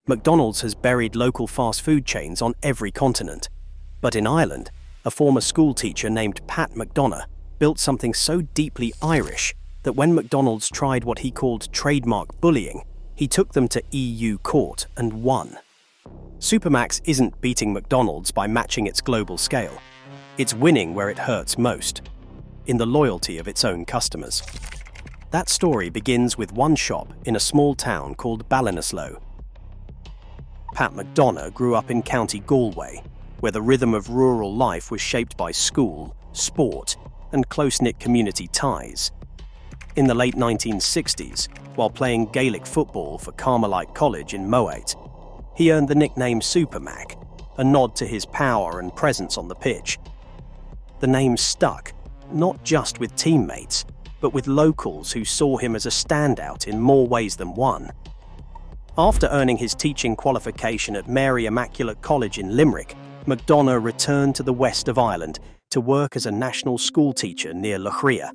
McDonald's has buried local fast food chains on every continent. But in Ireland, a former schoolteacher named Pat McDonagh built something so deeply Irish that when McDonald's tried what he called trademark bullying, he took them to EU court and won. Supermacs isn't beating McDonald's by matching its global scale. It's winning where it hurts most, in the loyalty of its own customers. That story begins with one shop in a small town called Ballinasloe. Pat McDonagh grew up in County Galway, where the rhythm of rural life was shaped by school, sport, and close-knit community ties. In the late 1960s, while playing Gaelic football for Carmelite College in Moate, he earned the nickname Supermac, a nod to his power and presence on the pitch. The name stuck, not just with teammates, but with locals who saw him as a standout in more ways than one. After earning his teaching qualification at Mary Immaculate College in Limerick, McDonagh returned to the west of Ireland to work as a national school teacher near Lochria.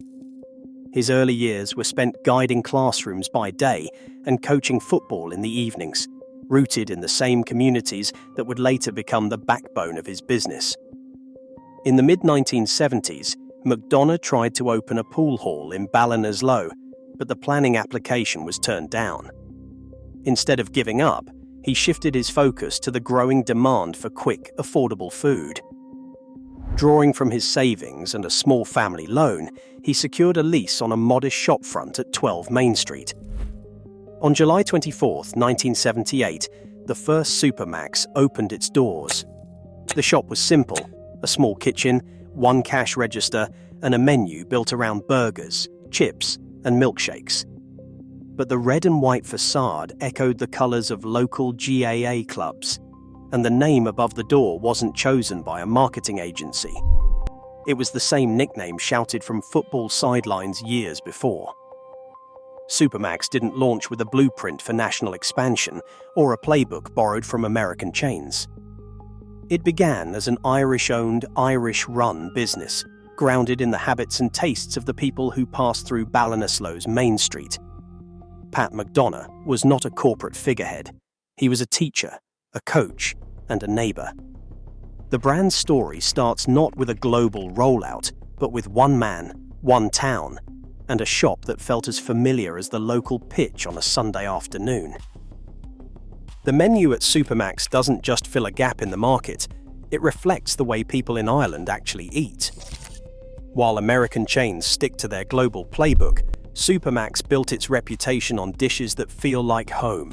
His early years were spent guiding classrooms by day and coaching football in the evenings, rooted in the same communities that would later become the backbone of his business. In the mid-1970s, McDonagh tried to open a pool hall in Ballinasloe, but the planning application was turned down. Instead of giving up, he shifted his focus to the growing demand for quick, affordable food. Drawing from his savings and a small family loan, he secured a lease on a modest shopfront at 12 Main Street. On July 24, 1978, the first Supermacs opened its doors. The shop was simple: a small kitchen, one cash register, and a menu built around burgers, chips, and milkshakes. But the red and white facade echoed the colours of local GAA clubs, and the name above the door wasn't chosen by a marketing agency. It was the same nickname shouted from football sidelines years before. Supermacs didn't launch with a blueprint for national expansion or a playbook borrowed from American chains. It began as an Irish-owned, Irish-run business, grounded in the habits and tastes of the people who passed through Ballinasloe's Main Street. Pat McDonagh was not a corporate figurehead. He was a teacher, a coach, and a neighbour. The brand's story starts not with a global rollout, but with one man, one town, and a shop that felt as familiar as the local pitch on a Sunday afternoon. The menu at Supermacs doesn't just fill a gap in the market, it reflects the way people in Ireland actually eat. While American chains stick to their global playbook, Supermacs built its reputation on dishes that feel like home.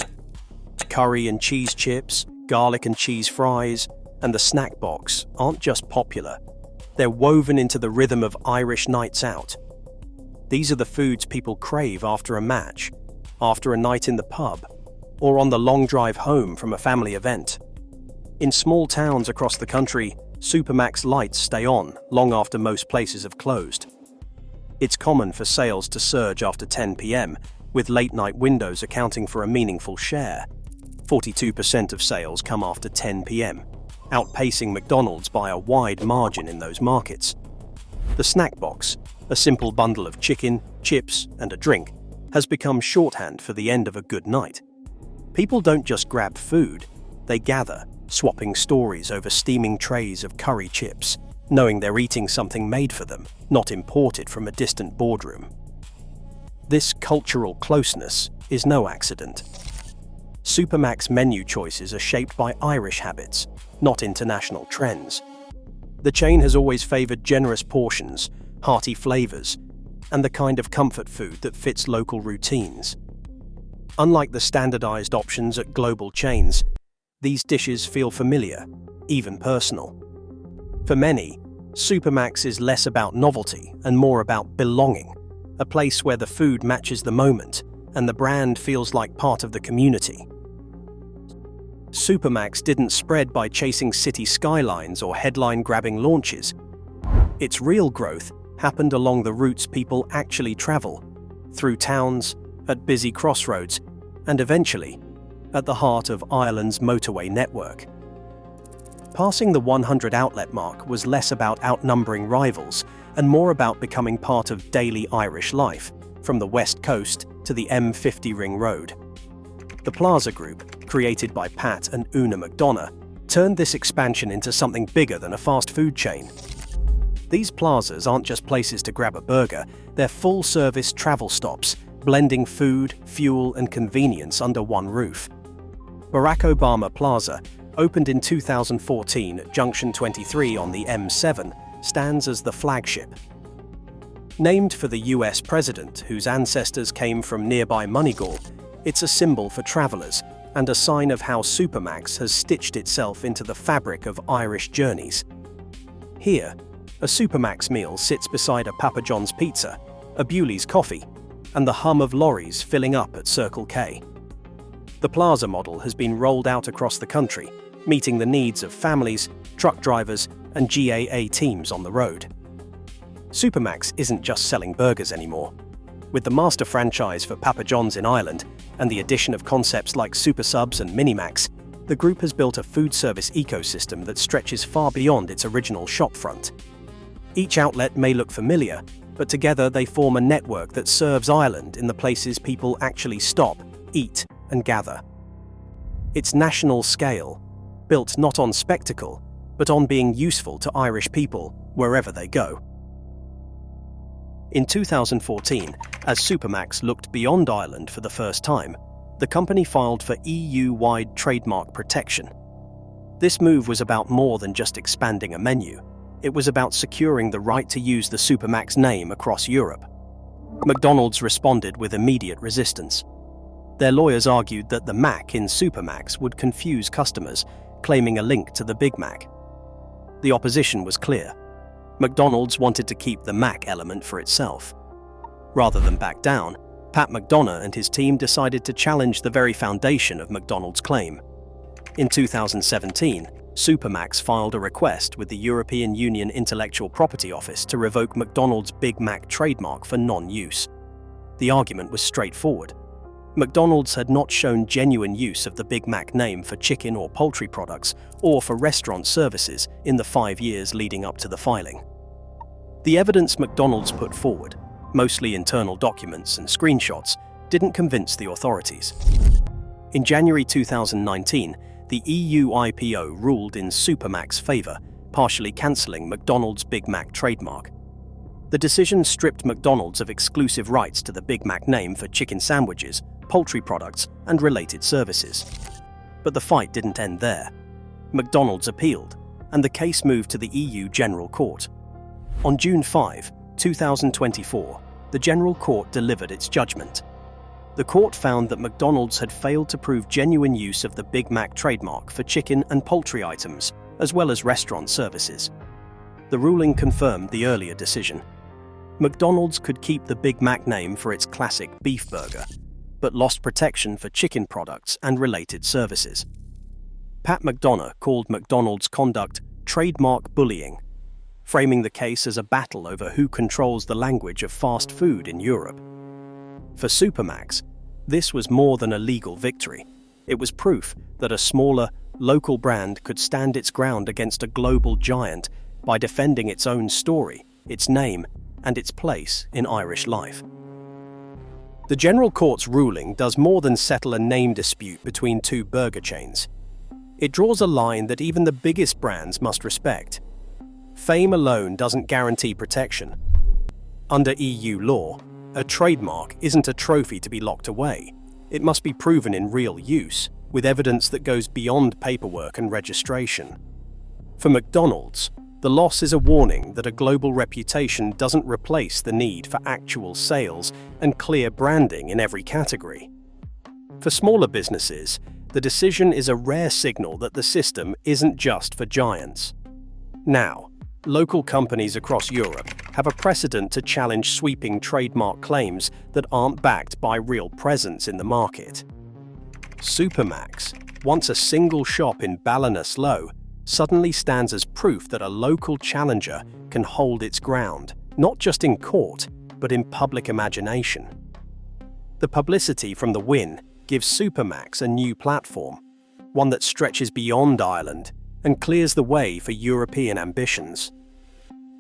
Curry and cheese chips, garlic and cheese fries, and the snack box aren't just popular. They're woven into the rhythm of Irish nights out. These are the foods people crave after a match, after a night in the pub, or on the long drive home from a family event. In small towns across the country, Supermacs lights stay on long after most places have closed. It's common for sales to surge after 10 p.m., with late-night windows accounting for a meaningful share. 42% of sales come after 10 p.m., outpacing McDonald's by a wide margin in those markets. The snack box, a simple bundle of chicken, chips, and a drink, has become shorthand for the end of a good night. People don't just grab food, they gather, swapping stories over steaming trays of curry chips, knowing they're eating something made for them, not imported from a distant boardroom. This cultural closeness is no accident. Supermacs' menu choices are shaped by Irish habits, not international trends. The chain has always favoured generous portions, hearty flavours, and the kind of comfort food that fits local routines. Unlike the standardised options at global chains, these dishes feel familiar, even personal. For many, Supermacs is less about novelty and more about belonging, a place where the food matches the moment and the brand feels like part of the community. Supermacs didn't spread by chasing city skylines or headline-grabbing launches. Its real growth happened along the routes people actually travel, through towns, at busy crossroads, and eventually, at the heart of Ireland's motorway network. Passing the 100 outlet mark was less about outnumbering rivals and more about becoming part of daily Irish life, from the West Coast to the M50 Ring Road. The Plaza Group, created by Pat and Una McDonough, turned this expansion into something bigger than a fast food chain. These plazas aren't just places to grab a burger, they're full-service travel stops, blending food, fuel, and convenience under one roof. Barack Obama Plaza, opened in 2014 at Junction 23 on the M7, stands as the flagship. Named for the US president, whose ancestors came from nearby Moneygall, it's a symbol for travelers and a sign of how Supermacs has stitched itself into the fabric of Irish journeys. Here, a Supermacs meal sits beside a Papa John's pizza, a Bewley's coffee, and the hum of lorries filling up at Circle K. The Plaza model has been rolled out across the country, meeting the needs of families, truck drivers, and GAA teams on the road. Supermacs isn't just selling burgers anymore. With the master franchise for Papa John's in Ireland and the addition of concepts like Super Subs and Minimacs, the group has built a food service ecosystem that stretches far beyond its original shopfront. Each outlet may look familiar, but together they form a network that serves Ireland in the places people actually stop, eat, and gather. It's national scale, built not on spectacle, but on being useful to Irish people wherever they go. In 2014, as Supermacs looked beyond Ireland for the first time, the company filed for EU-wide trademark protection. This move was about more than just expanding a menu. It was about securing the right to use the Supermacs name across Europe. McDonald's responded with immediate resistance. Their lawyers argued that the Mac in Supermacs would confuse customers, claiming a link to the Big Mac. The opposition was clear. McDonald's wanted to keep the Mac element for itself. Rather than back down, Pat McDonough and his team decided to challenge the very foundation of McDonald's claim. In 2017, Supermacs filed a request with the European Union Intellectual Property Office to revoke McDonald's Big Mac trademark for non-use. The argument was straightforward. McDonald's had not shown genuine use of the Big Mac name for chicken or poultry products or for restaurant services in the 5 years leading up to the filing. The evidence McDonald's put forward, mostly internal documents and screenshots, didn't convince the authorities. In January 2019, the EU IPO ruled in Supermacs' favor, partially cancelling McDonald's Big Mac trademark. The decision stripped McDonald's of exclusive rights to the Big Mac name for chicken sandwiches, poultry products, and related services. But the fight didn't end there. McDonald's appealed, and the case moved to the EU General Court. On June 5, 2024, the General Court delivered its judgment. The court found that McDonald's had failed to prove genuine use of the Big Mac trademark for chicken and poultry items, as well as restaurant services. The ruling confirmed the earlier decision. McDonald's could keep the Big Mac name for its classic beef burger, but lost protection for chicken products and related services. Pat McDonough called McDonald's conduct trademark bullying, framing the case as a battle over who controls the language of fast food in Europe. For Supermacs, this was more than a legal victory. It was proof that a smaller, local brand could stand its ground against a global giant by defending its own story, its name, and its place in Irish life. The General Court's ruling does more than settle a name dispute between two burger chains. It draws a line that even the biggest brands must respect. Fame alone doesn't guarantee protection. Under EU law, a trademark isn't a trophy to be locked away. It must be proven in real use, with evidence that goes beyond paperwork and registration. For McDonald's, the loss is a warning that a global reputation doesn't replace the need for actual sales and clear branding in every category. For smaller businesses, the decision is a rare signal that the system isn't just for giants. Now, local companies across Europe have a precedent to challenge sweeping trademark claims that aren't backed by real presence in the market. Supermacs, once a single shop in Ballinasloe, suddenly stands as proof that a local challenger can hold its ground, not just in court, but in public imagination. The publicity from the win gives Supermacs a new platform, one that stretches beyond Ireland and clears the way for European ambitions.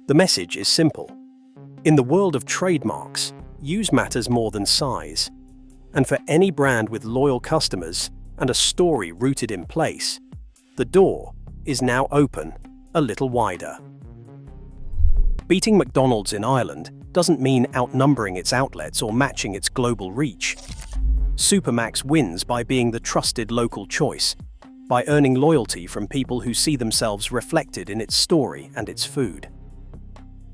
The message is simple. In the world of trademarks, use matters more than size. And for any brand with loyal customers, and a story rooted in place, the door is now open a little wider. Beating McDonald's in Ireland doesn't mean outnumbering its outlets or matching its global reach. Supermacs wins by being the trusted local choice, by earning loyalty from people who see themselves reflected in its story and its food.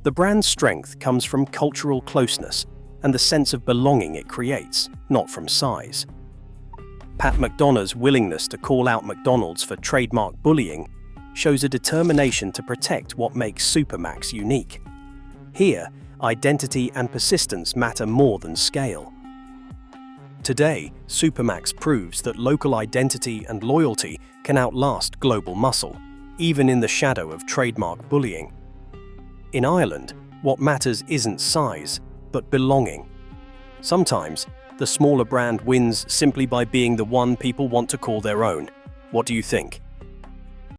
The brand's strength comes from cultural closeness and the sense of belonging it creates, not from size. Pat McDonough's willingness to call out McDonald's for trademark bullying shows a determination to protect what makes Supermacs unique. Here, identity and persistence matter more than scale. Today, Supermacs proves that local identity and loyalty can outlast global muscle, even in the shadow of trademark bullying. In Ireland, what matters isn't size, but belonging. Sometimes, the smaller brand wins simply by being the one people want to call their own. What do you think?